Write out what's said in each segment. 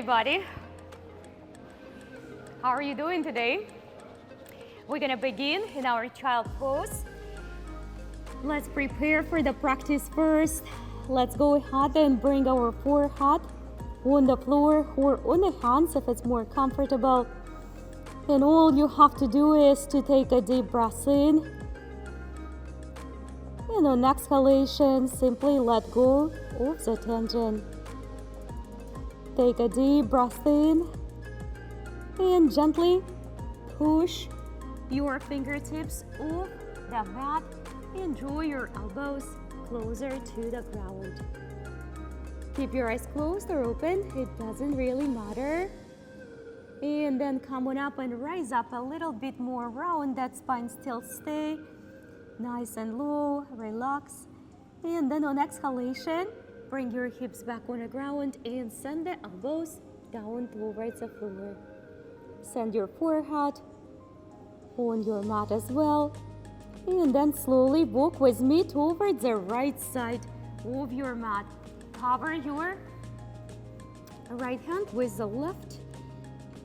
everybody. How are you doing today? We're gonna begin in our child pose. Let's prepare for the practice first. Let's go ahead and bring our forehead on the floor or on the hands if it's more comfortable. And all you have to do is to take a deep breath in. And on exhalation, simply let go of the tension. Take a deep breath in and gently push your fingertips off the mat and draw your elbows closer to the ground. Keep your eyes closed or open, it doesn't really matter. And then come on up and rise up a little bit more round, that spine still stay nice and low, relax. And then on exhalation, bring your hips back on the ground and send the elbows down towards the floor. Send your forehead on your mat as well. And then slowly walk with me towards the right side of your mat. Cover your right hand with the left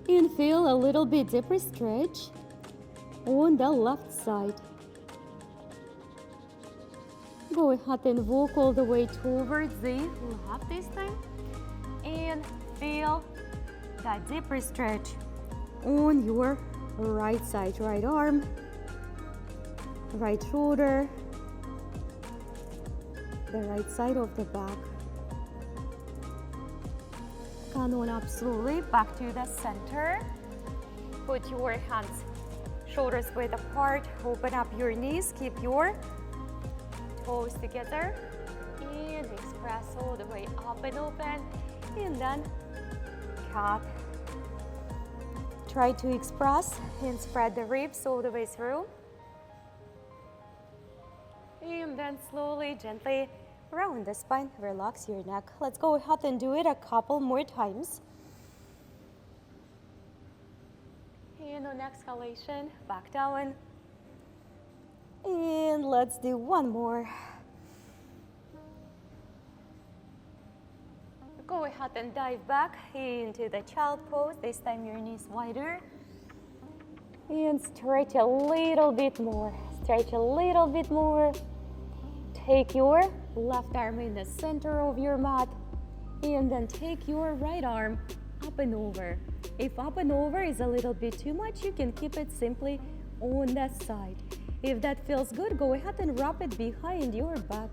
and feel a little bit deeper stretch on the left side. Go ahead and walk all the way towards the left this time and feel that deeper stretch on your right side, right arm, right shoulder, the right side of the back. Come on up slowly back to the center. Put your hands, shoulders width apart, open up your knees, keep your toes together and express all the way up and open, and then cat. Try to express and spread the ribs all the way through. And then slowly, gently round the spine, relax your neck. Let's go ahead and do it a couple more times. And on exhalation, back down. And let's do one more. Go ahead and dive back into the child pose. This time your knees wider. And stretch a little bit more. Stretch a little bit more. Take your left arm in the center of your mat. And then take your right arm up and over. If up and over is a little bit too much, you can keep it simply on that side. If that feels good, go ahead and wrap it behind your back.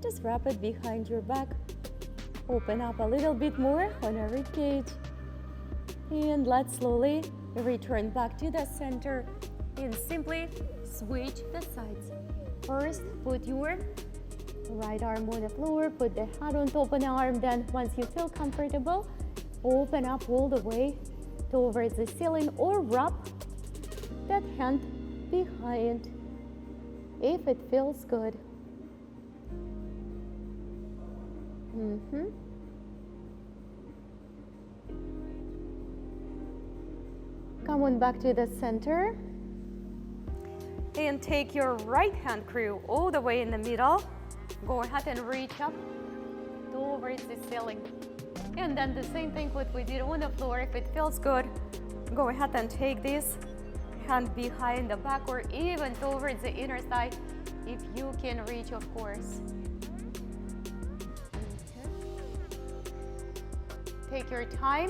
Just wrap it behind your back. Open up a little bit more on a rib cage. And let's slowly return back to the center and simply switch the sides. First, put your right arm on the floor, put the hand on top of the arm. Then once you feel comfortable, open up all the way towards the ceiling or wrap that hand behind if it feels good. Come on back to the center and take your right hand crew all the way in the middle. Go ahead and reach up towards the ceiling. And then the same thing what we did on the floor. If it feels good, go ahead and take this hand behind the back or even towards the inner thigh if you can reach, of course. Take your time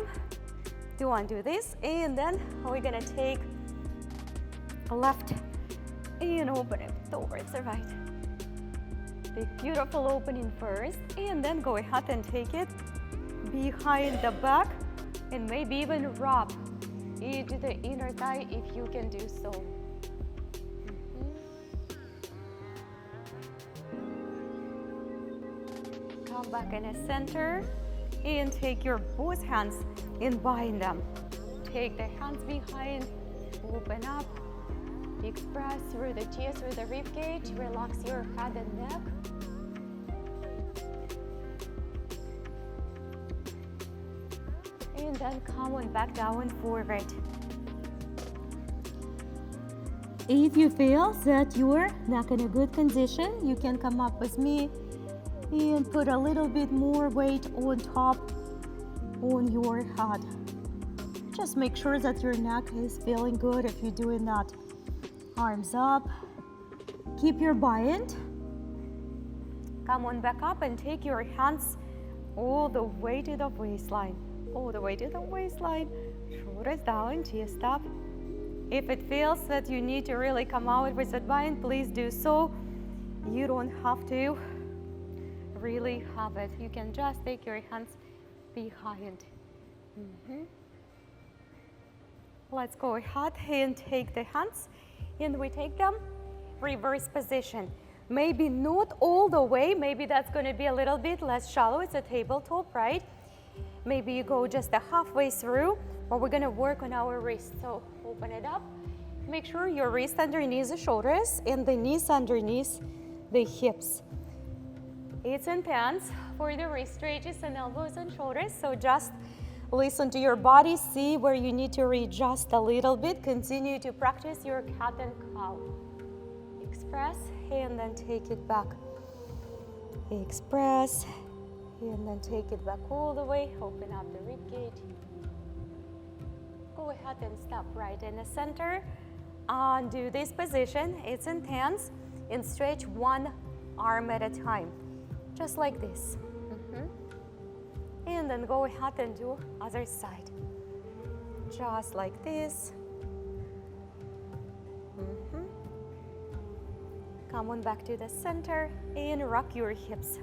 to undo this, and then we're gonna take a left and open it towards the right. Big beautiful opening first, and then go ahead and take it behind the back and maybe even wrap into the inner thigh if you can do so. Come back in the center and take your both hands and bind them. Take the hands behind, open up, express through the chest, through the rib cage, relax your head and neck. And then come on back down forward. If you feel that you're not in a good condition, you can come up with me and put a little bit more weight on top on your head. Just make sure that your neck is feeling good if you're doing that. Arms up. Keep your bind. Come on back up and take your hands all the way to the waistline. All the way to the waistline. Shoulders down, chest up. If it feels that you need to really come out with that bind, please do so. You don't have to really have it. You can just take your hands behind. Let's go ahead and take the hands, and we take them reverse position. Maybe not all the way, maybe that's going to be a little bit less shallow. It's a tabletop, right? Maybe you go just a halfway through, but we're going to work on our wrist. So open it up. Make sure your wrist underneath the shoulders and the knees underneath the hips. It's intense for the wrist stretches and elbows and shoulders, so just listen to your body, see where you need to readjust a little bit. Continue to practice your cat and cow. Express, and then take it back. Express, and then take it back all the way. Open up the rib cage. Go ahead and stop right in the center. And do this position. It's intense. And stretch one arm at a time. Just like this. And then go ahead and do other side. Just like this. Come on back to the center and rock your hips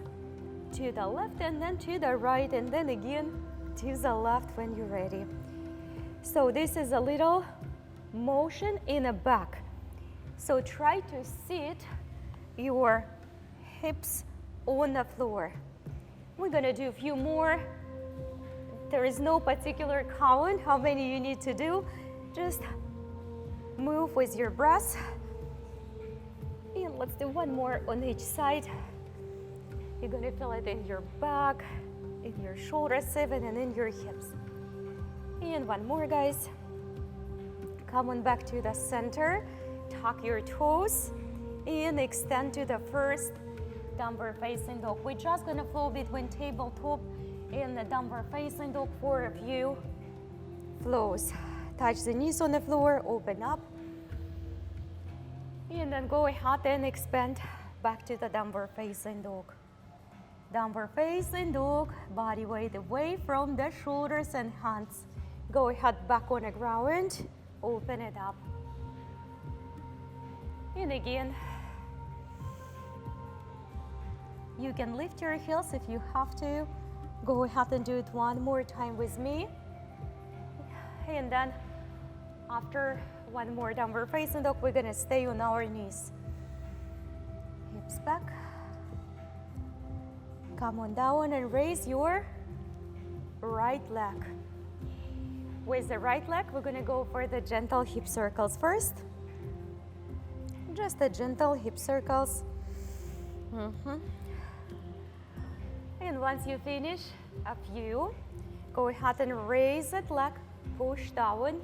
to the left and then to the right and then again to the left when you're ready. So this is a little motion in the back. So try to sit your hips on the floor. We're gonna do a few more. There is no particular count how many you need to do. Just move with your breath. And let's do one more on each side. You're gonna feel it in your back, in your shoulders even, and in your hips. And one more, guys. Come on back to the center. Tuck your toes and extend to the first downward facing dog. We're just gonna flow between tabletop and the downward facing dog for a few flows. Touch the knees on the floor, open up. And then go ahead and expand back to the downward facing dog. Downward facing dog, body weight away from the shoulders and hands. Go ahead back on the ground, open it up. And again, you can lift your heels if you have to. Go ahead and do it one more time with me. And then after one more downward facing dog, we're gonna stay on our knees. Hips back. Come on down and raise your right leg. With the right leg, we're gonna go for the gentle hip circles first. Just the gentle hip circles. And once you finish a few, go ahead and raise that leg, push down.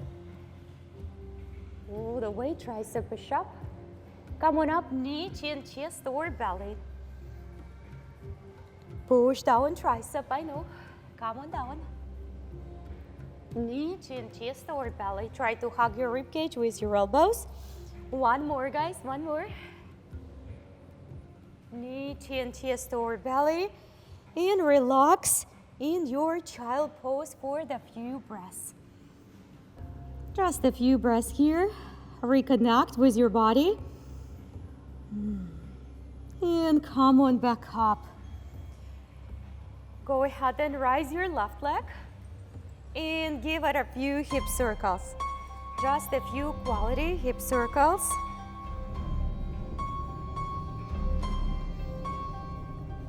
All the way, tricep push up. Come on up, knee, chin, chest, or belly. Push down, tricep, I know. Come on down. Knee, chin, chest, or belly. Try to hug your rib cage with your elbows. One more, guys, one more. Knee, chin, chest, or belly. And relax in your child pose for the few breaths. Just a few breaths here. Reconnect with your body. And come on back up. Go ahead and rise your left leg and give it a few hip circles. Just a few quality hip circles.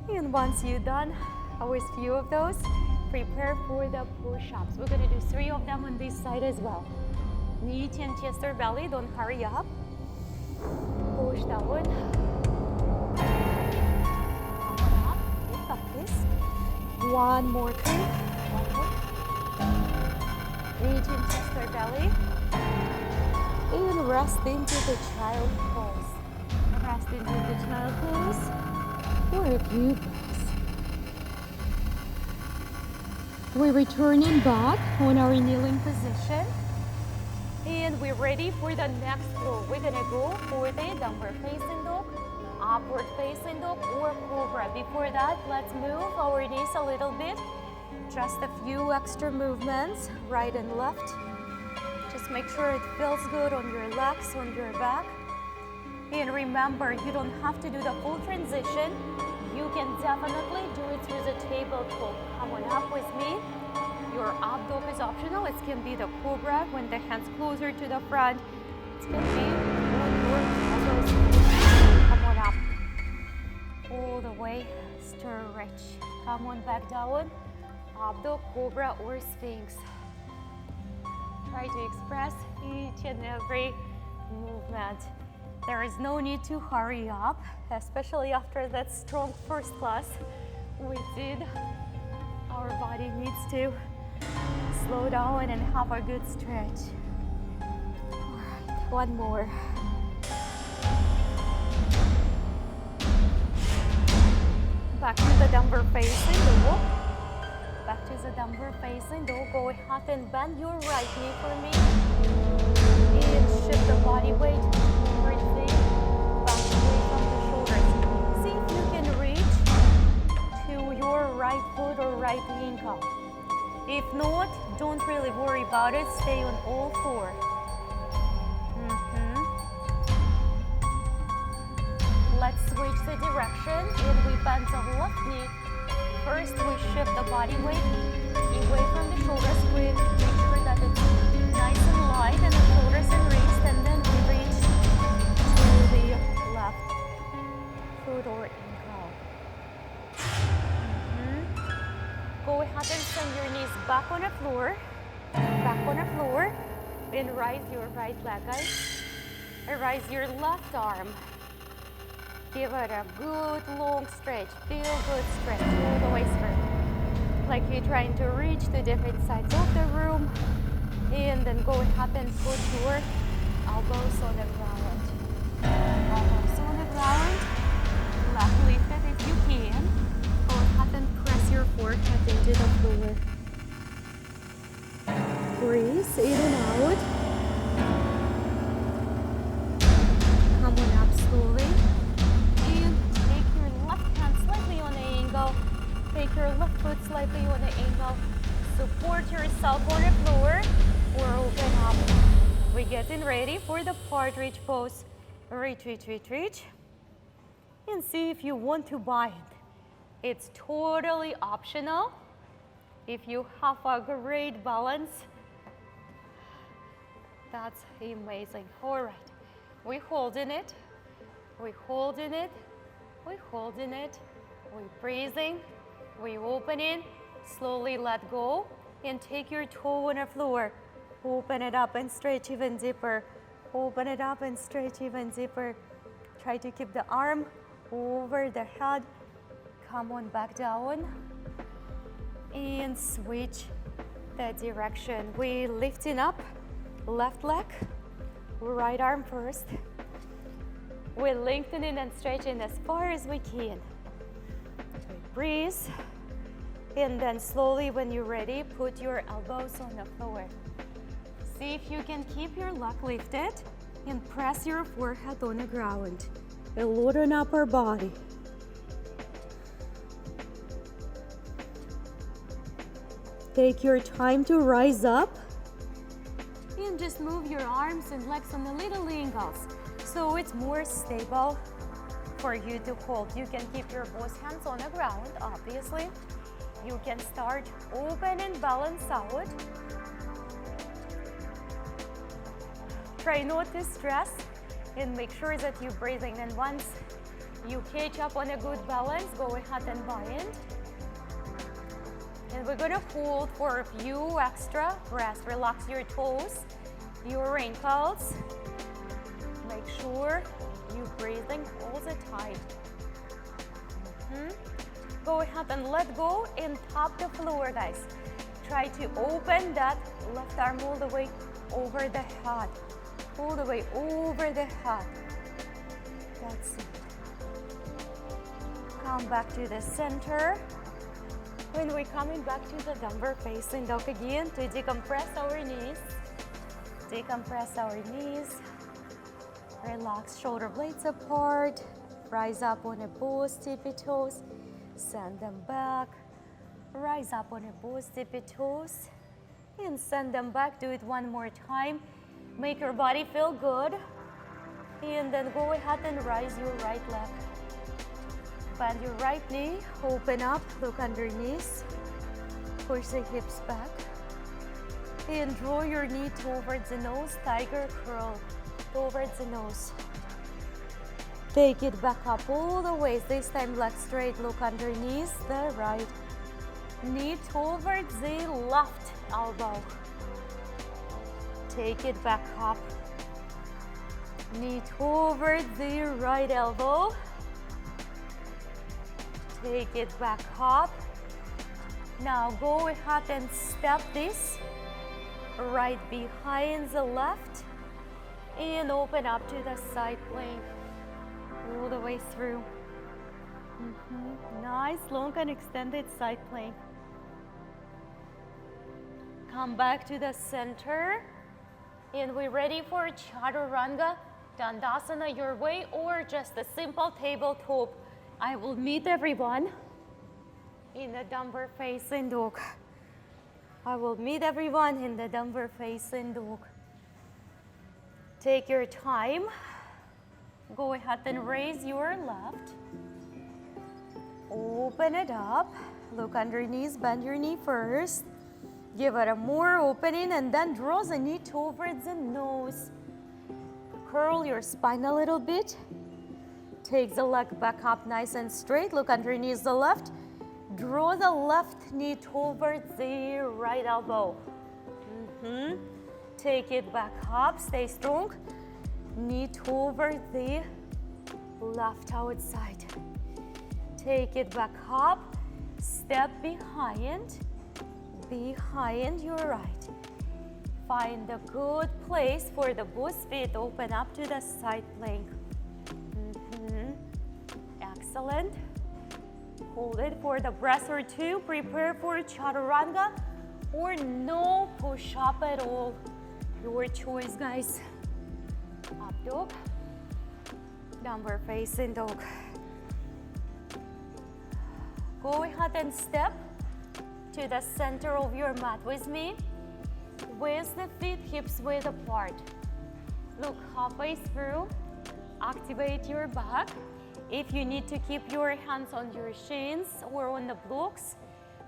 And once you're done with a few of those, prepare for the push-ups. We're gonna do 3 of them on this side as well. Knee, chin, chest, or belly, don't hurry up. Push down. Come on up, you got this. One more thing, one more. Knee, chin, chest, or belly. And rest into the child pose. Rest into the child pose for a few breaths. We're returning back on our kneeling position. And we're ready for the next flow. We're gonna go for the downward facing dog, upward facing dog, or cobra. Before that, let's move our knees a little bit. Just a few extra movements, right and left. Just make sure it feels good on your legs, on your back. And remember, you don't have to do the full transition. You can definitely do it through the tabletop. Come on up with me. Your up dog is optional. It can be the cobra when the hands closer to the front. It can be on your elbows. Come on up. All the way, stretch. Come on back down. Up dog, cobra, or sphinx. Try to express each and every movement. There is no need to hurry up, especially after that strong first class we did. Our body needs to slow down and have a good stretch. All right, one more. Back to the downward facing dog. Back to the downward facing dog. Go ahead and bend your right knee for me. And shift the body weight. Everything back away from the shoulders. See if you can reach to your right foot or right ankle. If not, don't really worry about it. Stay on all four. Let's switch the direction and we bend the left knee. First, we shift the body weight away from the shoulders. We make sure that it's nice and light and the shoulders and wrist, and then we reach to the left foot or ankle. Go ahead and send your knees back on the floor. Back on the floor. And raise your right leg, guys. And raise your left arm. Give it a good long stretch. Feel good stretch all the way through. Like you're trying to reach the different sides of the room. And then go ahead and put your elbows on the ground. Elbows on the ground. Left lifted if you can. Go ahead and press your forehead into the floor. Breathe in and out. Come on up slowly. Take your left foot slightly on the ankle. Support yourself on the floor or open up. We're getting ready for the partridge pose. Reach, reach, reach, reach. And see if you want to bind. It's totally optional. If you have a great balance, that's amazing. All right, we're holding it. We're holding it. We're holding it. We're breathing. We open it, slowly let go, and take your toe on the floor. Open it up and stretch even deeper. Open it up and stretch even deeper. Try to keep the arm over the head. Come on back down. And switch the direction. We lifting up, left leg, right arm first. We're lengthening and stretching as far as we can. Breathe, and then slowly when you're ready, put your elbows on the floor. See if you can keep your leg lifted and press your forehead on the ground. A lot on upper body. Take your time to rise up and just move your arms and legs on the little angles so it's more stable for you to hold. You can keep your both hands on the ground, obviously. You can start open and balance out. Try not to stress and make sure that you're breathing. And once you catch up on a good balance, go ahead and bind. And we're gonna hold for a few extra breaths. Relax your toes, your ankles. Make sure you're breathing all the time. Go ahead and let go and tap the floor, guys. Try to open that left arm all the way over the head. All the way over the head. That's it. Come back to the center. When we're coming back to the downward facing dog again, to decompress our knees. Decompress our knees. Relax shoulder blades apart. Rise up on a both tippy toes. Send them back. Rise up on a both tippy toes. And send them back. Do it one more time. Make your body feel good. And then go ahead and rise your right leg. Bend your right knee, open up, look underneath. Push the hips back. And draw your knee towards the nose, tiger curl towards the nose. Take it back up all the way. This time leg straight, look underneath the right. Knee towards the left elbow. Take it back up. Knee towards the right elbow. Take it back up. Now go ahead and step this right behind the left and open up to the side plank all the way through. Nice, long and extended side plank. Come back to the center and we're ready for Chaturanga Dandasana your way or just a simple tabletop. I will meet everyone in the downward facing dog. I will meet everyone in the downward facing dog. Take your time. Go ahead and raise your left. Open it up. Look underneath, bend your knee first. Give it a more opening and then draw the knee towards the nose. Curl your spine a little bit. Take the leg back up nice and straight. Look underneath the left. Draw the left knee towards the right elbow. Take it back up. Stay strong. Knee towards the left outside. Take it back up. Step behind your right. Find a good place for the both feet. Open up to the side plank. Excellent. Hold it for the breath or two. Prepare for Chaturanga or no push-up at all. Your choice, guys. Up dog. Downward facing dog. Go ahead and step to the center of your mat with me. With the feet hips width apart. Look halfway through. Activate your back. If you need to keep your hands on your shins or on the blocks,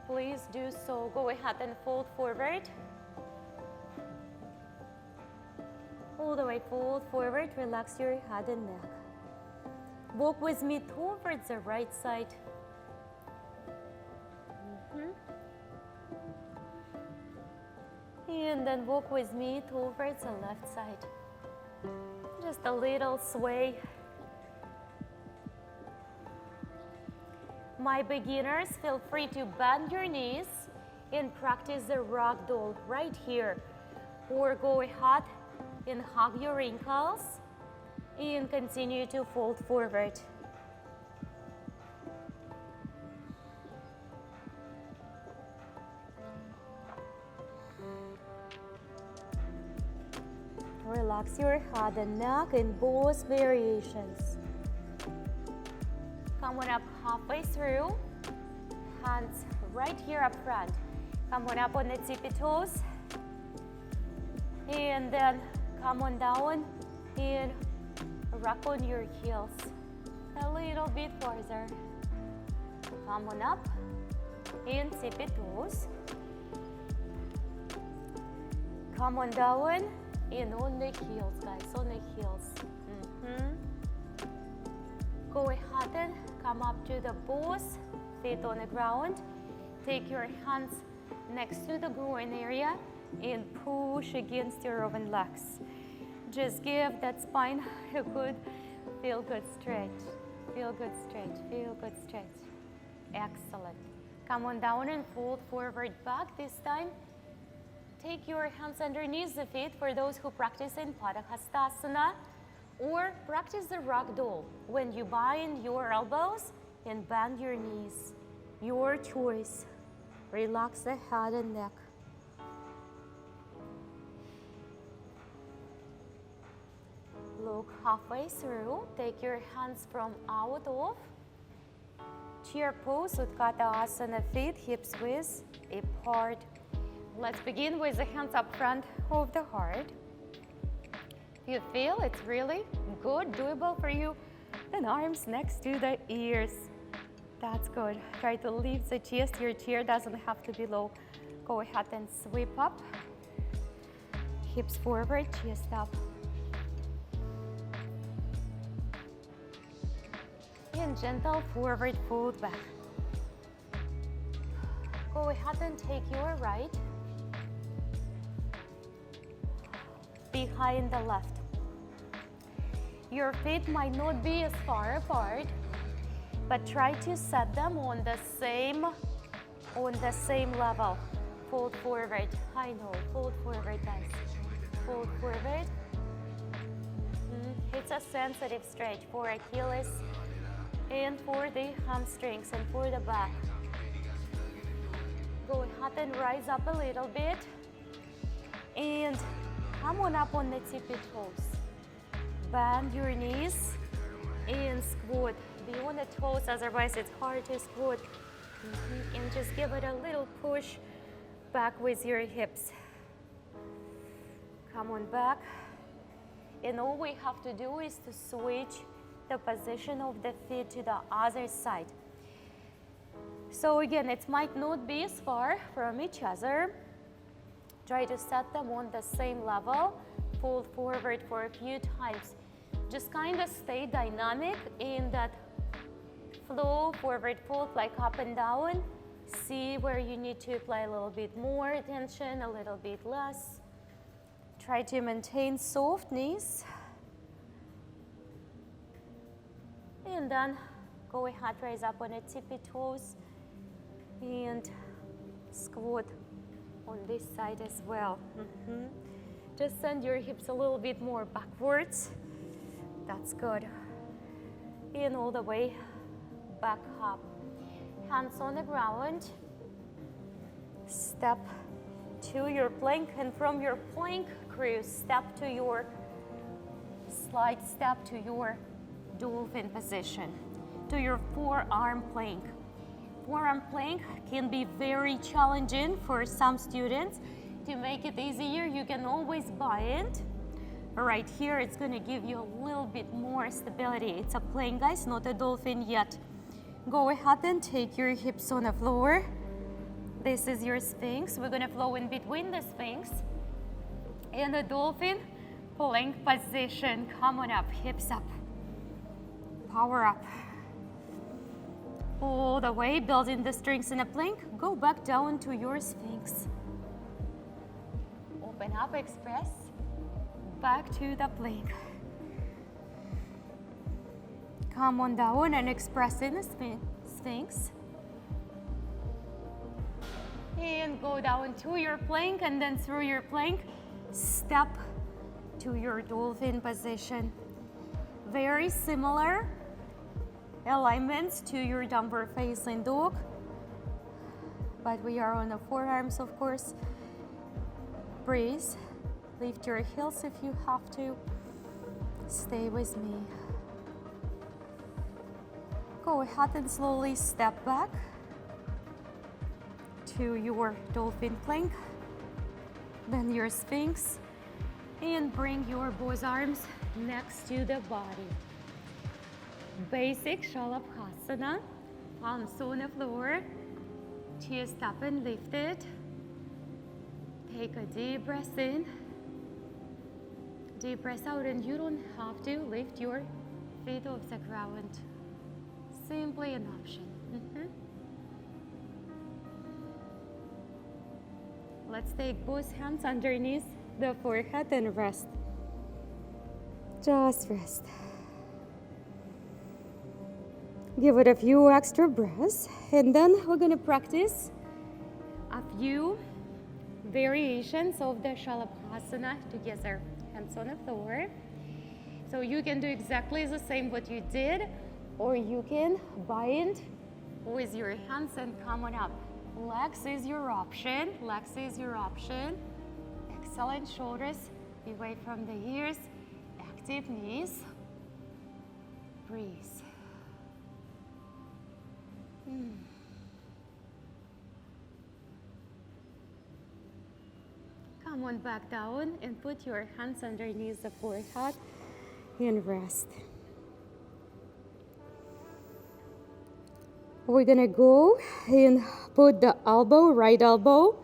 please do so. Go ahead and fold forward. All the way fold forward. Relax your head and neck. Walk with me towards the right side. And then walk with me towards the left side. Just a little sway. My beginners, feel free to bend your knees and practice the ragdoll right here. Or go ahead and hug your ankles and continue to fold forward. Relax your head and neck in both variations. Come on up halfway through. Hands right here up front. Come on up on the tippy toes. And then come on down and rock on your heels. A little bit further. Come on up and tippy toes. Come on down and on the heels, guys, on the heels. Go ahead and come up to the both feet on the ground. Take your hands next to the groin area and push against your open legs. Just give that spine a good, feel good stretch. Feel good stretch, feel good stretch. Excellent. Come on down and fold forward back this time. Take your hands underneath the feet for those who practice in Padahastasana, or practice the ragdoll when you bind your elbows and bend your knees. Your choice. Relax the head and neck. Look halfway through. Take your hands from out of chair pose, Utkatasana feet, hips width apart. Let's begin with the hands up front of the heart. If you feel it's really good, doable for you, then arms next to the ears. That's good. Try to lift the chest. Your chair doesn't have to be low. Go ahead and sweep up. Hips forward, chest up. And gentle forward fold back. Go ahead and take your right behind the left. Your feet might not be as far apart, but try to set them on the same level. Fold forward. I know. Fold forward, guys. Fold forward. It's a sensitive stretch for Achilles and for the hamstrings and for the back. Go ahead and rise up a little bit and come on up on the tippy toes. Bend your knees and squat beyond the toes, otherwise it's hard to squat. And just give it a little push back with your hips. Come on back. And all we have to do is to switch the position of the feet to the other side. So again, it might not be as far from each other. Try to set them on the same level. Fold forward for a few times. Just kind of stay dynamic in that flow, forward fold, like up and down. See where you need to apply a little bit more attention, a little bit less. Try to maintain soft knees. And then go ahead, raise up on the tippy toes and squat on this side as well. Just send your hips a little bit more backwards. That's good. And all the way back up. Hands on the ground. Step to your plank, and from your plank cruise, step to your slide step to your dolphin position, to your forearm plank. Forearm plank can be very challenging for some students. To make it easier, you can always bind. Right here, it's going to give you a little bit more stability. It's a plank, guys, not a dolphin yet. Go ahead and take your hips on the floor. This is your sphinx. We're going to flow in between the sphinx and the dolphin plank position. Come on up, hips up. Power up. All the way, building the strength in a plank. Go back down to your sphinx. Open up, express. Back to the plank. Come on down and express in the sphinx. And go down to your plank, and then through your plank, step to your dolphin position. Very similar alignments to your downward facing dog, but we are on the forearms, of course. Breathe. Lift your heels if you have to. Stay with me. Go ahead and slowly step back to your dolphin plank, then your sphinx, and bring your both arms next to the body. Basic Shalabhasana, palms on the floor, chest up and lifted. Take a deep breath in, deep breath out, and you don't have to lift your feet off the ground. Simply an option. Let's take both hands underneath the forehead and rest. Just rest. Give it a few extra breaths, and then we're going to practice a few variations of the Shalabhasana together. Hands on the floor. So you can do exactly the same what you did, or you can bind with your hands and come on up. Legs is your option. Legs is your option. Excellent. Shoulders away from the ears. Active knees. Breathe. Come on back down and put your hands underneath the forehead and rest. We're gonna go and put the elbow, right elbow,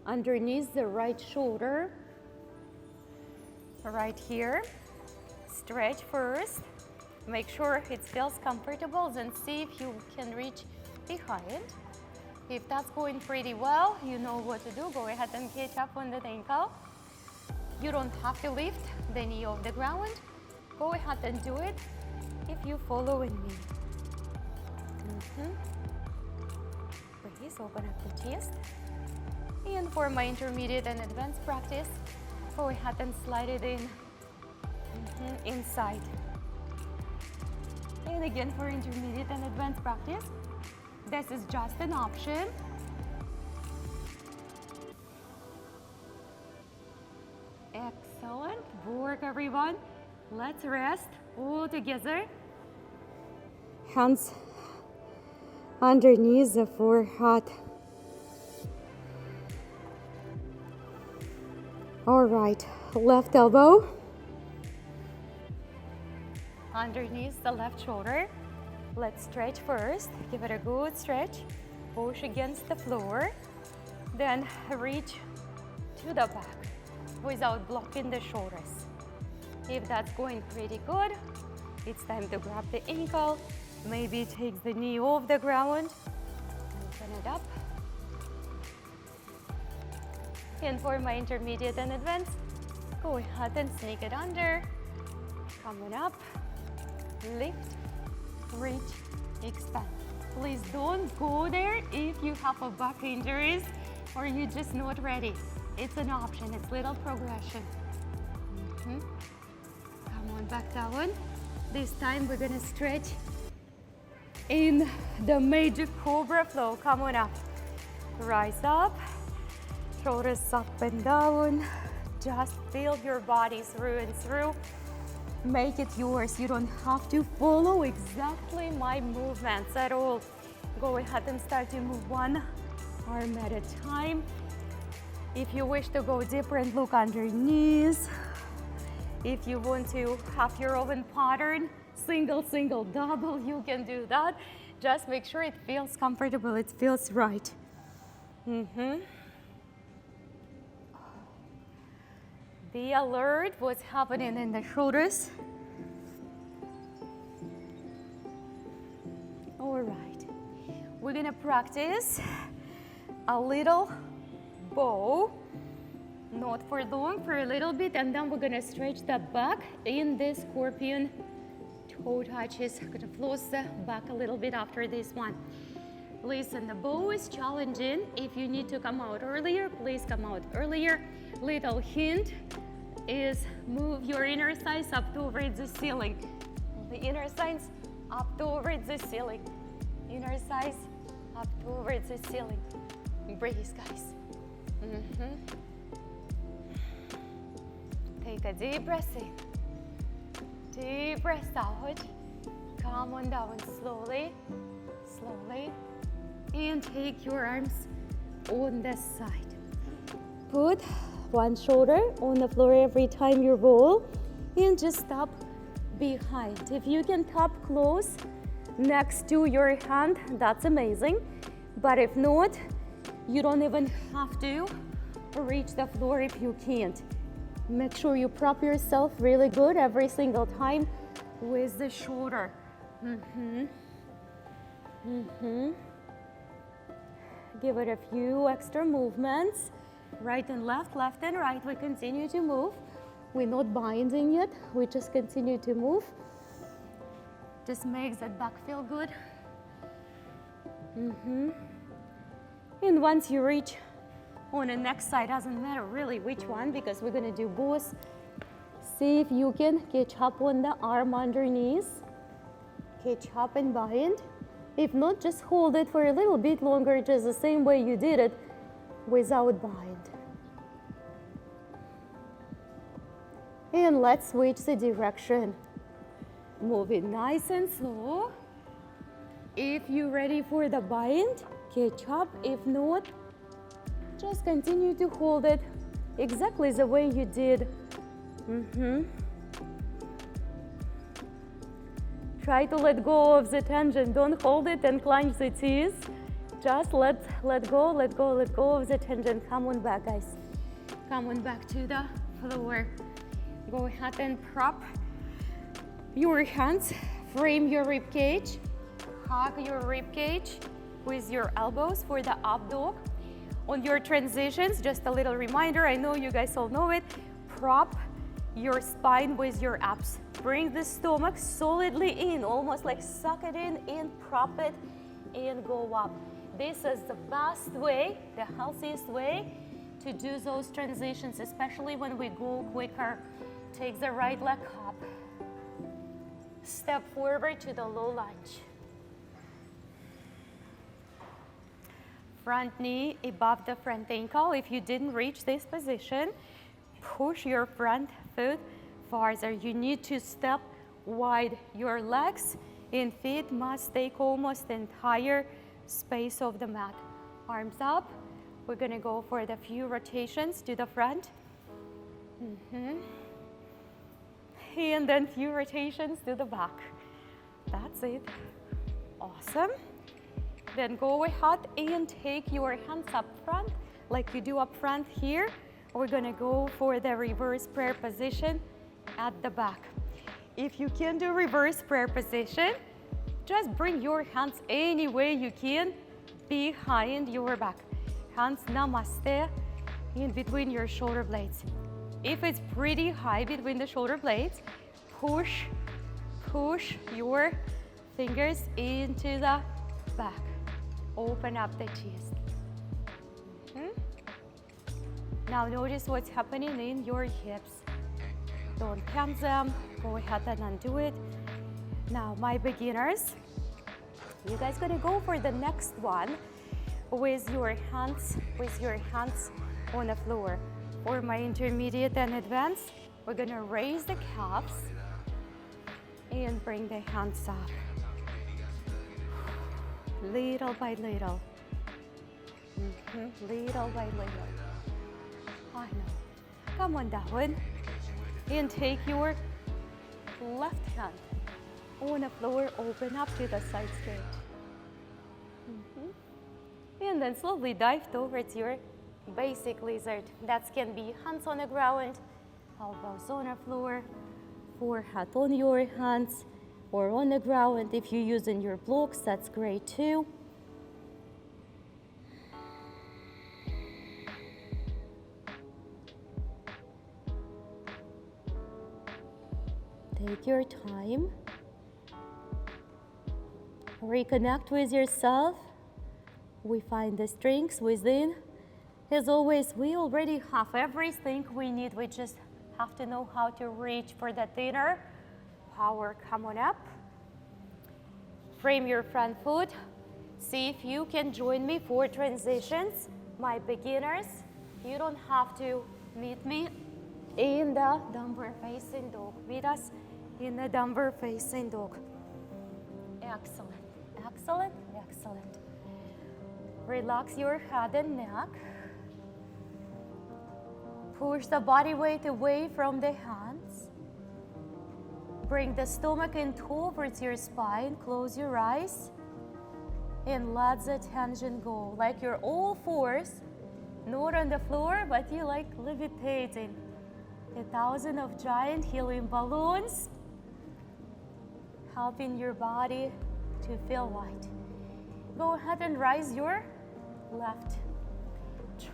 underneath the right shoulder, right here. Stretch first. Make sure it feels comfortable, then see if you can reach behind. If that's going pretty well, you know what to do. Go ahead and catch up on that ankle. You don't have to lift the knee off the ground. Go ahead and do it if you follow me. Please open up the chest. And for my intermediate and advanced practice, go ahead and slide it in inside. And again, for intermediate and advanced practice, this is just an option. Excellent work, everyone. Let's rest all together. Hands underneath the forehead. All right, left elbow underneath the left shoulder. Let's stretch first. Give it a good stretch. Push against the floor. Then reach to the back without blocking the shoulders. If that's going pretty good, it's time to grab the ankle. Maybe take the knee off the ground. Open it up. And for my intermediate and advanced, go ahead and sneak it under. Coming up. Lift, reach, expand. Please don't go there if you have a back injuries or you're just not ready. It's an option, it's little progression. Come on back down. This time we're gonna stretch in the major cobra flow. Come on up. Rise up, shoulders up and down. Just feel your body through and through. Make it yours. You don't have to follow exactly my movements at all. Go ahead and start to move one arm at a time. If you wish to go deeper and look underneath, if you want to have your own pattern, single, single, double, you can do that. Just make sure it feels comfortable, it feels right. Be alert what's happening in the shoulders. All right, we're gonna practice a little bow, not for long, for a little bit, and then we're gonna stretch the back in this scorpion toe touches. Gonna floss the back a little bit after this one. Listen, the bow is challenging. If you need to come out earlier, please come out earlier. Little hint is move your inner thighs up towards the ceiling. The inner thighs up towards the ceiling. Inner thighs up towards the ceiling. Breathe, guys. Take a deep breath in. Deep breath out. Come on down slowly, slowly. And take your arms on the side. Put one shoulder on the floor every time you roll and just tap behind. If you can tap close next to your hand, that's amazing. But if not, you don't even have to reach the floor if you can't. Make sure you prop yourself really good every single time with the shoulder. Give it a few extra movements. Right and left, left and right. We continue to move. We're not binding yet. We just continue to move. Just makes that back feel good. And once you reach on the next side, doesn't matter really which one, because we're gonna do both. See if you can catch up on the arm underneath. Catch up and bind. If not, just hold it for a little bit longer, just the same way you did it without bind. And let's switch the direction. Move it nice and slow. If you're ready for the bind, catch up. If not, just continue to hold it exactly the way you did. Try to let go of the tension. Don't hold it and clench the teeth. Just let go of the tension. Come on back, guys. Come on back to the floor. Go ahead and prop your hands. Frame your rib cage. Hug your rib cage with your elbows for the up dog. On your transitions, just a little reminder, I know you guys all know it, prop your spine with your abs. Bring the stomach solidly in, almost like suck it in and prop it and go up. This is the best way, the healthiest way to do those transitions, especially when we go quicker. Take the right leg up. Step forward to the low lunge. Front knee above the front ankle. If you didn't reach this position, push your front foot farther. You need to step wide. Your legs and feet must take almost the entire space of the mat. Arms up. We're gonna go for the few rotations to the front. And then few rotations to the back. That's it. Awesome. Then go ahead and take your hands up front like you do up front here. We're gonna go for the reverse prayer position at the back. If you can do reverse prayer position, just bring your hands any way you can behind your back. Hands namaste in between your shoulder blades. If it's pretty high between the shoulder blades, push your fingers into the back. Open up the chest. Now notice what's happening in your hips. Don't cramp them. Go ahead and undo it. Now, my beginners, you guys gonna go for the next one with your hands on the floor. For my intermediate and advanced, we're gonna raise the calves and bring the hands up. Little by little. Little by little. I know. Come on down. And take your left hand on the floor, open up to the side stretch. And then slowly dive towards your basic lizard. That can be hands on the ground, elbows on the floor, forehead on your hands, or on the ground. If you're using your blocks, that's great too. Take your time. Reconnect with yourself. We find the strengths within. As always, we already have everything we need. We just have to know how to reach for that inner power. Come on up. Frame your front foot. See if you can join me for transitions. My beginners, you don't have to meet me in the downward facing dog. Meet us in the downward facing dog. Excellent, excellent, excellent. Relax your head and neck. Push the body weight away from the hands. Bring the stomach in towards your spine. Close your eyes and let the tension go. Like you're all fours, not on the floor, but you like levitating. 1,000 of giant helium balloons, helping your body to feel light. Go ahead and rise your left.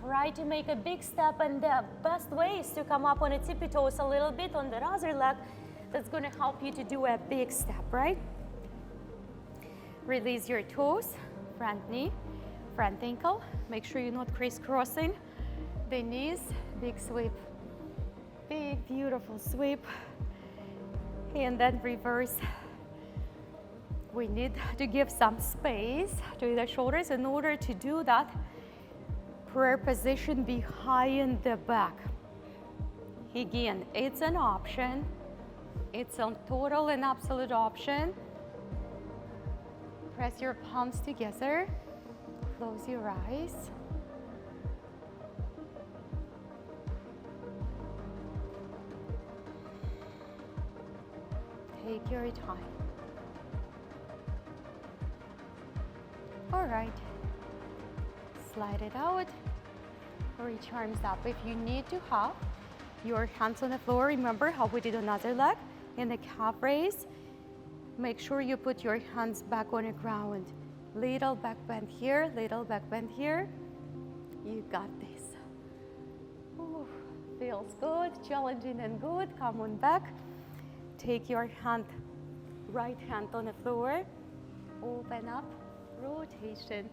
Try to make a big step, and the best way is to come up on the tippy toes a little bit on the other leg. That's going to help you to do a big step, right? Release your toes, front knee, front ankle. Make sure you're not crisscrossing the knees. Big sweep. Big, beautiful sweep. And then reverse We need to give some space to the shoulders. In order to do that, prayer position behind the back. Again, it's an option. It's a total and absolute option. Press your palms together. Close your eyes. Take your time. All right. Slide it out. Reach arms up. If you need to have your hands on the floor, remember how we did another leg in the calf raise. Make sure you put your hands back on the ground. Little back bend here, little back bend here. You got this. Ooh, feels good, challenging and good. Come on back. Take your hand, right hand on the floor. Open up, rotation.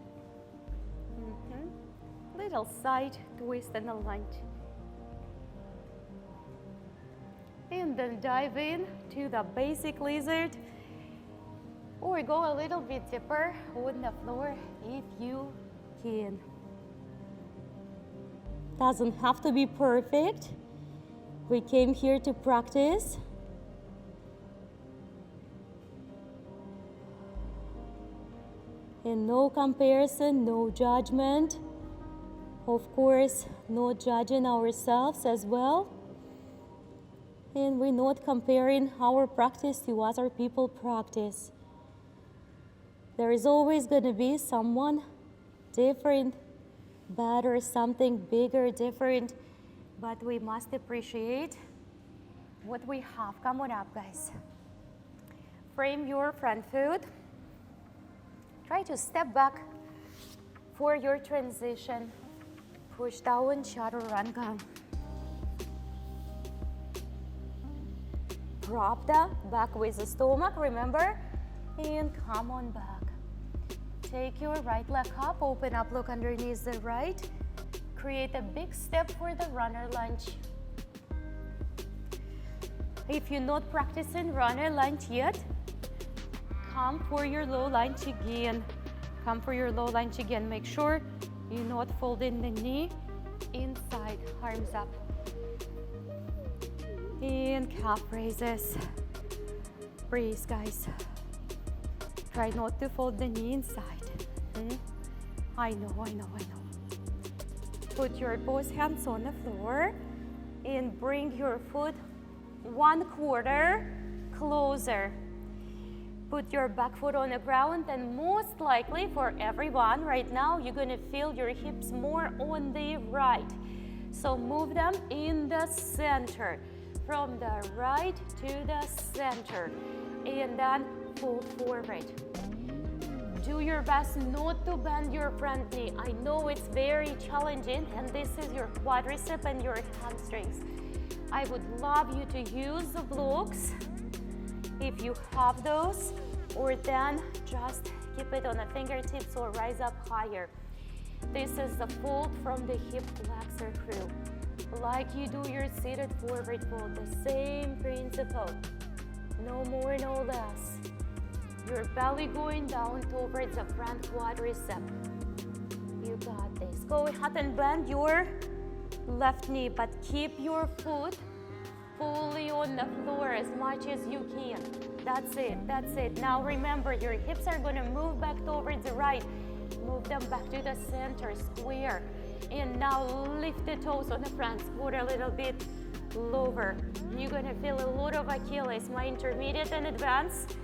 Little side twist and a lunge. And then dive in to the basic lizard, or go a little bit deeper on the floor if you can. Doesn't have to be perfect. We came here to practice. And no comparison, no judgment. Of course, not judging ourselves as well. And we're not comparing our practice to other people's practice. There is always going to be someone different, better, something bigger, different. But we must appreciate what we have. Come on up, guys. Frame your front foot. Try to step back for your transition. Push down, chaturanga. Drop the back with the stomach, remember? And come on back. Take your right leg up, open up, look underneath the right. Create a big step for the runner lunge. If you're not practicing runner lunge yet, come for your low lunge again. Come for your low lunge again. Make sure you're not folding the knee inside, arms up. And calf raises. Breathe, guys. Try not to fold the knee inside. I know. Put your both hands on the floor and bring your foot 1/4 closer. Put your back foot on the ground, and most likely for everyone right now, you're gonna feel your hips more on the right. So move them in the center, from the right to the center, and then fold forward. Do your best not to bend your front knee. I know it's very challenging, and this is your quadricep and your hamstrings. I would love you to use the blocks if you have those, or then just keep it on the fingertips or rise up higher. This is the fold from the hip flexor crew. Like you do your seated forward fold, the same principle. No more, no less. Your belly going down towards the front quadricep. You got this. Go ahead and bend your left knee, but keep your foot fully on the floor as much as you can. That's it. Now remember, your hips are gonna move back towards the right. Move them back to the center, square. And now lift the toes on the front, squat a little bit lower. You're gonna feel a lot of Achilles. My intermediate and advanced,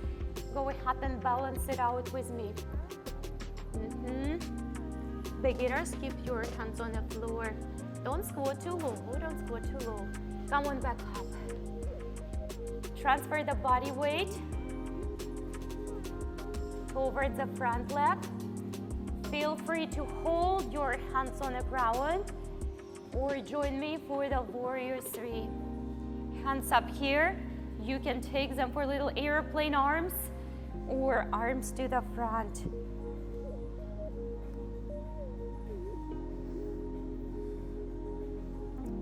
go ahead and balance it out with me. Beginners, keep your hands on the floor. Don't squat too low, Come on back up. Transfer the body weight towards the front leg. Feel free to hold your hands on the ground or join me for the warrior 3. Hands up here. You can take them for little airplane arms or arms to the front.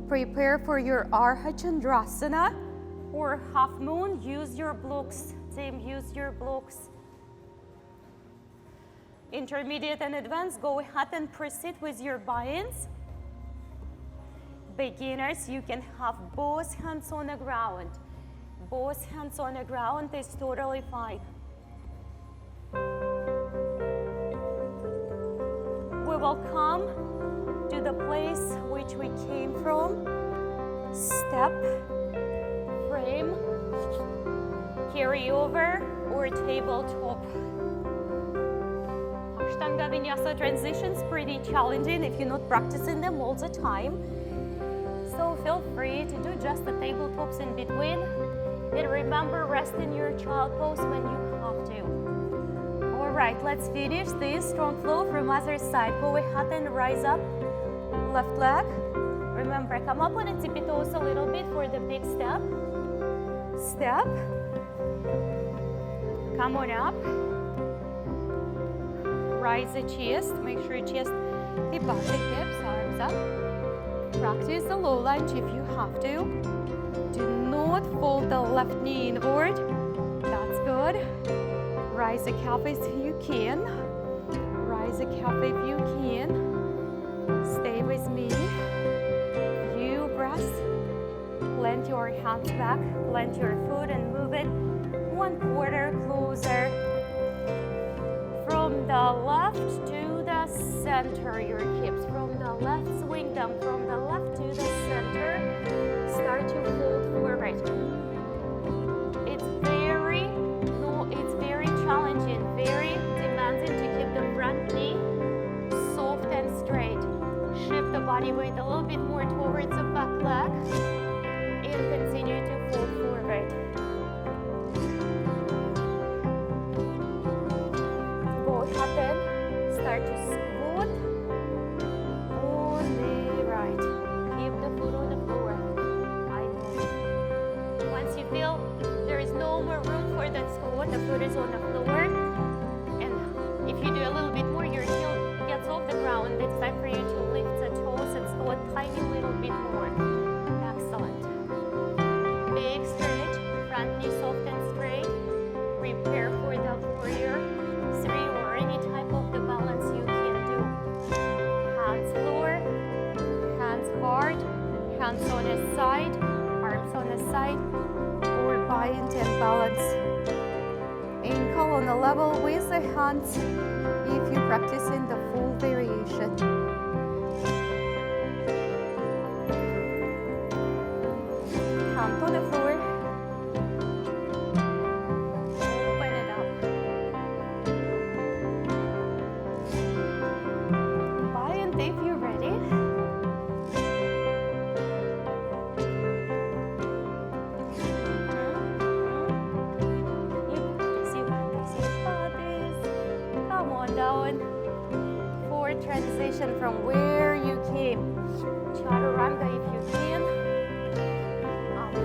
Prepare for your Ardha Chandrasana or half moon. Use your blocks. Team, use your blocks. Intermediate and advanced, go ahead and proceed with your buy-ins. Beginners, you can have both hands on the ground. Both hands on the ground is totally fine. We will come to the place which we came from. Step, frame, carry over, or tabletop. Ashtanga Vinyasa transitions pretty challenging if you're not practicing them all the time. So feel free to do just the tabletops in between. And remember, rest in your child pose when you have to. All right, let's finish this strong flow from other side. Go ahead and rise up. Left leg. Remember, come up on a tippy toes a little bit for the big step. Step. Come on up. Rise the chest. Make sure your chest above the hips, arms up. Practice the low lunge if you have to. Do not fold the left knee inward. That's good. Rise the calf if you can. Rise the calf if you can. Stay with me. Few breaths. Plant your hands back. Plant your foot and move it 1/4 closer. From the left to the center, your hips. From the left, swing them. From the left to the center. Start to fold forward. It's very challenging, very demanding to keep the front knee soft and straight. Shift the body weight a little bit more towards the back leg and continue to fold forward. Go ahead and start to squat on the right. Keep the foot on the floor. I know. Once you feel there is no more room for that squat, the foot is on the floor. And if you do a little bit more, your heel gets off the ground. It's time for you to lift the toes and squat tiny little bit more. Excellent. Big stretch, front knee soft and straight. Prepare for the warrior 3 or any type of the balance you can do. Hands floor, hands hard, hands on the side, arms on the side, or bind and balance. Ankle on the level with the hands if you practice in the full variation. Hand on the floor. Open it up. Bind if you're ready. Come on down for transition from where you came. Chaturanga if you can. Up.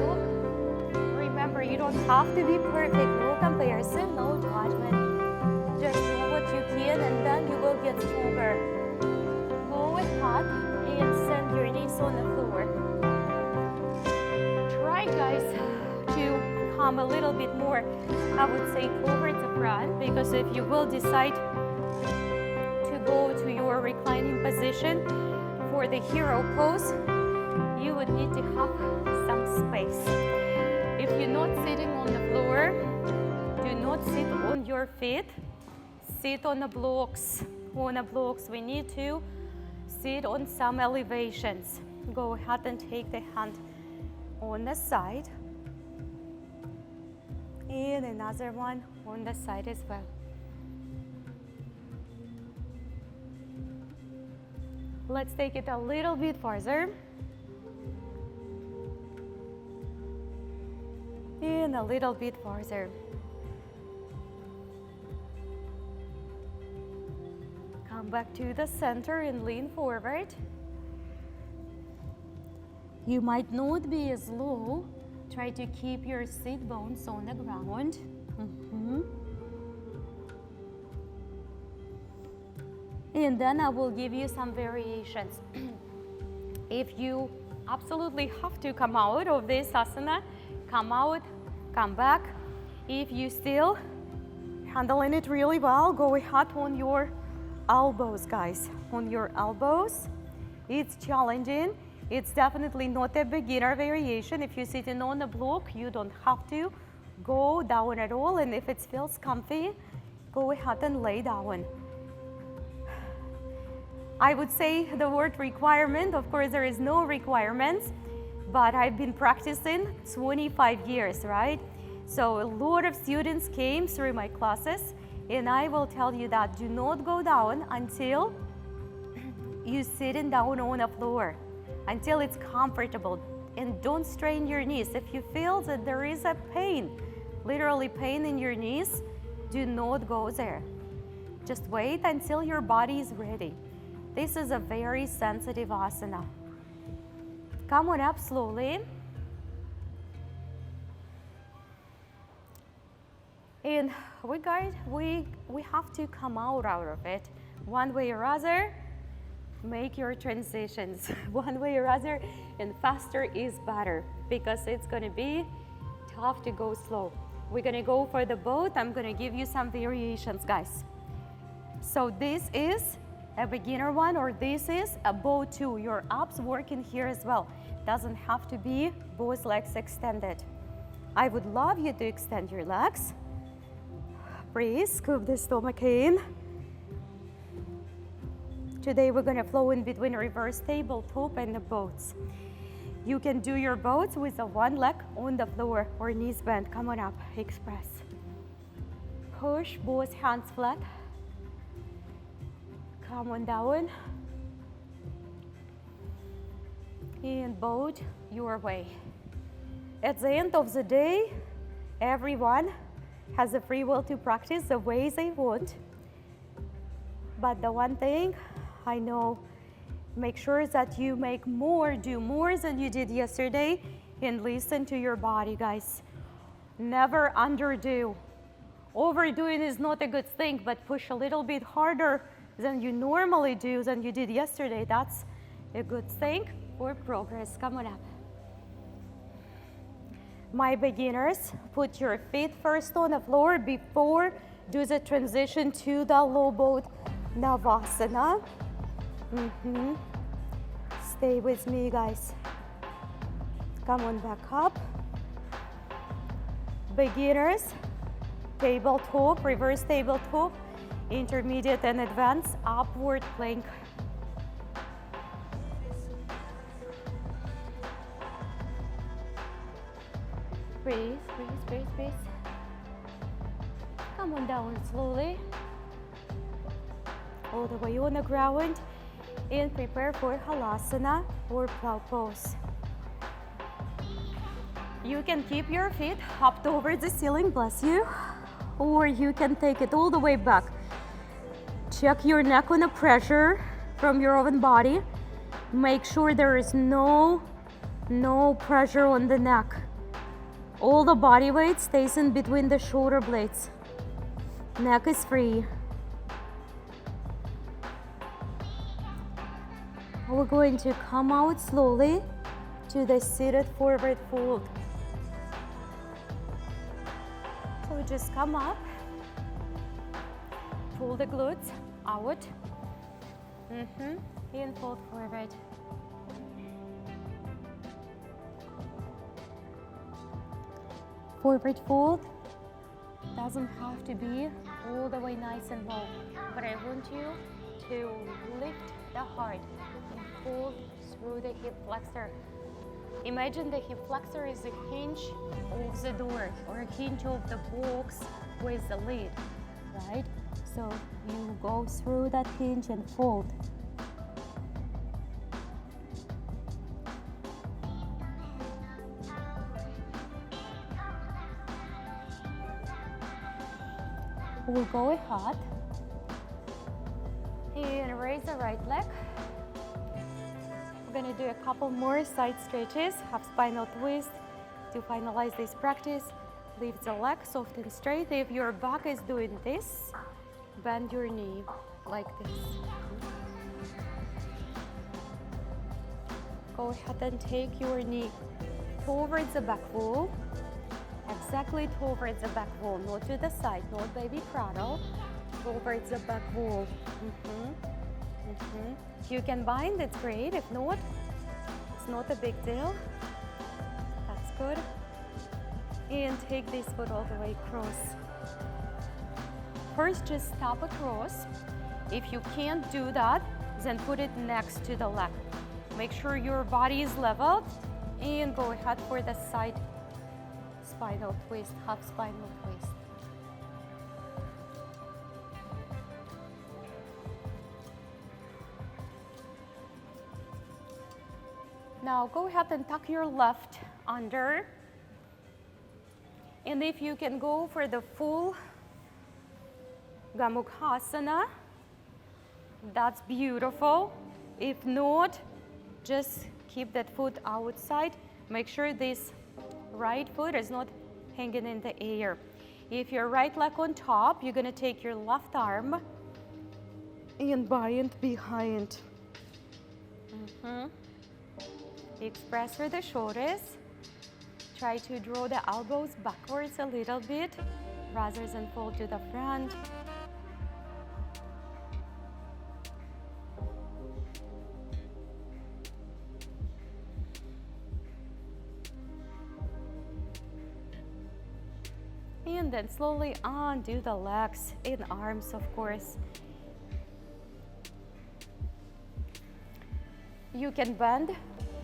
Remember, you don't have to be perfect. No comparison, no judgment. Just do what you can and then you will get stronger. Go ahead and send your knees on the floor. Try, guys, to come a little bit more, I would say, towards the front, because if you will decide to go to your reclining position for the hero pose, you would need to have some space. If you're not sitting on the floor, do not sit on your feet. Sit on the blocks. On the blocks, we need to sit on some elevations. Go ahead and take the hand on the side. And another one on the side as well. Let's take it a little bit farther. And a little bit farther. Come back to the center and lean forward. You might not be as low. Try to keep your sit bones on the ground. And then I will give you some variations. If you absolutely have to come out of this asana, come out, come back. If you still Handling it really well. Go ahead on your elbows, guys. On your elbows. It's challenging. It's definitely not a beginner variation. If you're sitting on a block, you don't have to go down at all. And if it feels comfy, go ahead and lay down. I would say the word requirement. Of course, there is no requirements, but I've been practicing 25 years, right? So a lot of students came through my classes, and I will tell you that do not go down until you're sitting down on the floor, until it's comfortable, and don't strain your knees. If you feel that there is a pain, literally pain in your knees, do not go there. Just wait until your body is ready. This is a very sensitive asana. Come on up slowly. And we have to come out of it. One way or other, make your transitions. One way or other, and faster is better, because it's gonna be tough to go slow. We're gonna go for the boat. I'm gonna give you some variations, guys. So this is a beginner one, or this is a boat too. Your abs working here as well. Doesn't have to be both legs extended. I would love you to extend your legs. Breathe, scoop the stomach in. Today we're gonna flow in between reverse tabletop and the boats. You can do your boats with the one leg on the floor or knees bent. Come on up, express. Push both hands flat. Come on down. And boat your way. At the end of the day, everyone has a free will to practice the way they want. But the one thing I know, make sure that you make more, do more than you did yesterday, and listen to your body, guys. Never underdo. Overdoing is not a good thing, but push a little bit harder than you normally do, than you did yesterday. That's a good thing for progress. Come on up. My beginners, put your feet first on the floor before do the transition to the low boat Navasana. Stay with me, guys. Come on back up. Beginners, tabletop, reverse tabletop, intermediate and advanced, upward plank. Breathe, breathe, breathe, breathe. Come on down slowly. All the way on the ground. And prepare for Halasana or plow pose. You can keep your feet up over the ceiling, bless you. Or you can take it all the way back. Check your neck on the pressure from your own body. Make sure there is no pressure on the neck. All the body weight stays in between the shoulder blades. Neck is free. We're going to come out slowly to the seated forward fold. So just come up, pull the glutes out, and fold forward. Forward fold doesn't have to be all the way nice and low, but I want you to lift the heart and pull through the hip flexor. Imagine the hip flexor is the hinge of the door or a hinge of the box with the lid, right? So you go through that hinge and fold. We'll go ahead and raise the right leg. We're gonna do a couple more side stretches, half spinal twist to finalize this practice. Lift the leg soft and straight. If your back is doing this, bend your knee like this. Go ahead and take your knee towards the back wall. exactly towards the back wall, not to the side, not baby cradle, towards the back wall. If you can bind, it's great. If not, it's not a big deal. That's good. And take this foot all the way across. First, just stop across. If you can't do that, then put it next to the leg. Make sure your body is leveled and go ahead for the side spinal twist, half spinal twist. Now go ahead and tuck your left under. And if you can go for the full Gomukhasana, that's beautiful. If not, just keep that foot outside. Make sure this right foot is not hanging in the air. If your right leg on top, you're gonna take your left arm and bind behind. Express through the shoulders. Try to draw the elbows backwards a little bit rather than fold to the front. And then slowly undo the legs and arms, of course. You can bend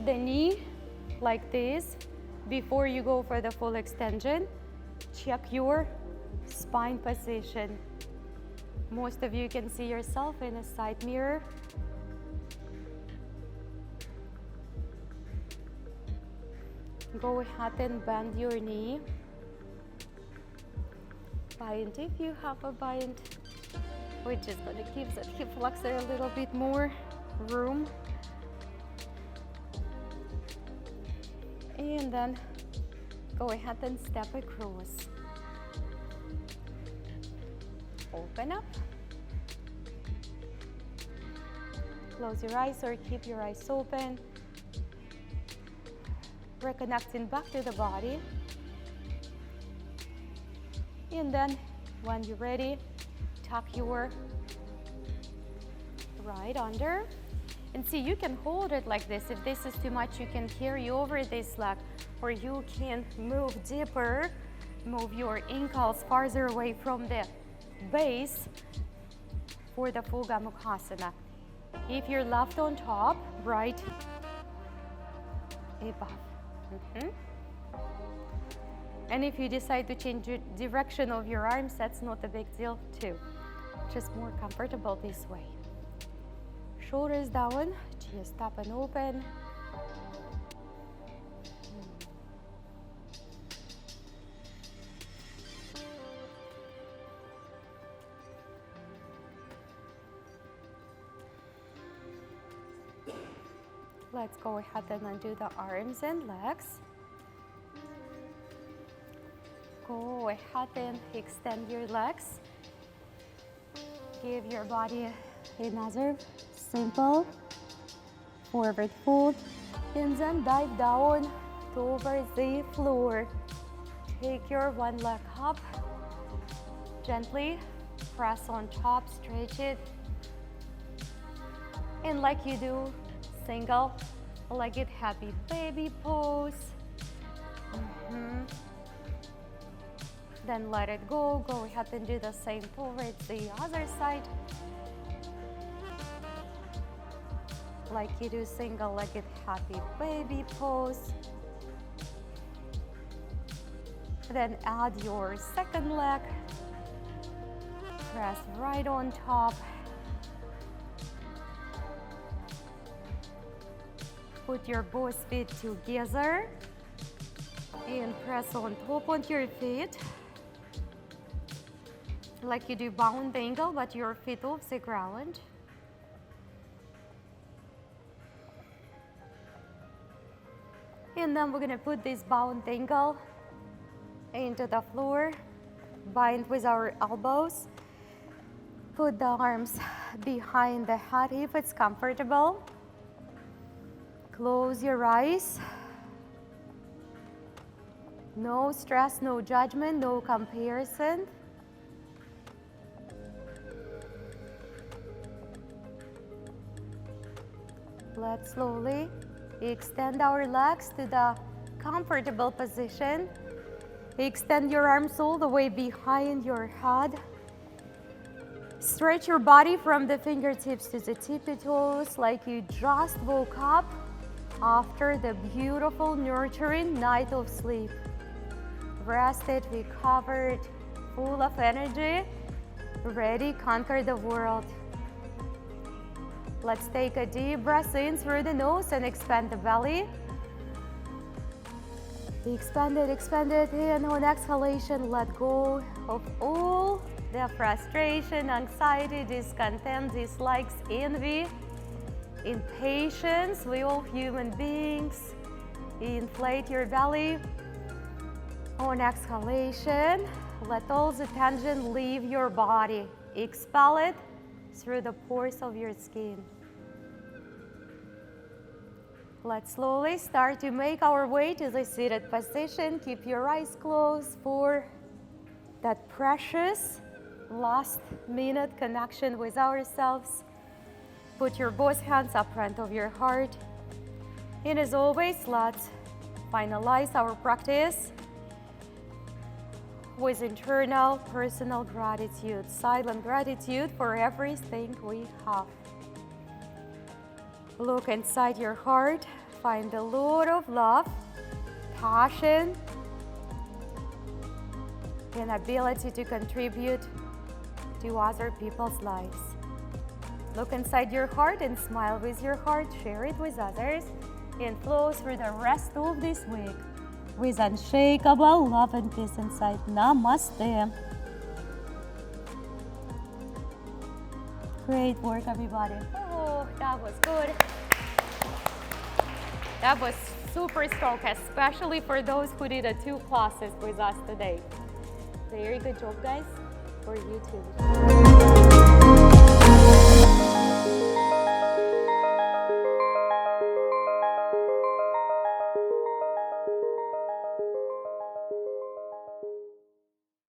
the knee like this before you go for the full extension. Check your spine position. Most of you can see yourself in a side mirror. Go ahead and bend your knee. Bind if you have a bind. We're just going to give that hip flexor a little bit more room. And then go ahead and step across. Open up. Close your eyes or keep your eyes open. Reconnecting back to the body. And then when you're ready, tuck your right under. And see, you can hold it like this. If this is too much, you can carry over this leg, or you can move deeper, move your ankles farther away from the base for the full Gomukhasana. If you're left on top, right above. And if you decide to change the direction of your arms, that's not a big deal too. Just more comfortable this way. Shoulders down, chest up and open. Let's go ahead and undo the arms and legs. Go ahead and extend your legs. Give your body another simple forward fold, and then dive down towards the floor. Take your one leg up. Gently press on top, stretch it. And like you do, single legged happy baby pose. Then let it go. Go ahead and do the same towards the other side. Like you do single-legged happy baby pose. Then add your second leg. Press right on top. Put your both feet together and press on top onto your feet. Like you do bound angle, but your feet off the ground. And then we're gonna put this bound angle into the floor, bind with our elbows. Put the arms behind the head if it's comfortable. Close your eyes. No stress, no judgment, no comparison. Let's slowly extend our legs to the comfortable position. Extend your arms all the way behind your head. Stretch your body from the fingertips to the tippy toes like you just woke up after the beautiful, nurturing night of sleep. Rested, recovered, full of energy, ready to conquer the world. Let's take a deep breath in through the nose and expand the belly. Expand it, and on exhalation, let go of all the frustration, anxiety, discontent, dislikes, envy, impatience. We all human beings. Inflate your belly. On exhalation, let all the tension leave your body. Expel it through the pores of your skin. Let's slowly start to make our way to the seated position. Keep your eyes closed for that precious last minute connection with ourselves. Put your both hands up front of your heart. And as always, let's finalize our practice with internal personal gratitude, silent gratitude for everything we have. Look inside your heart, find a lot of love, passion, and ability to contribute to other people's lives. Look inside your heart and smile with your heart, share it with others, and flow through the rest of this week with unshakable love and peace inside. Namaste. Great work, everybody. Oh, that was good. That was super strong, especially for those who did 2 classes with us today. Very good job, guys, for you too.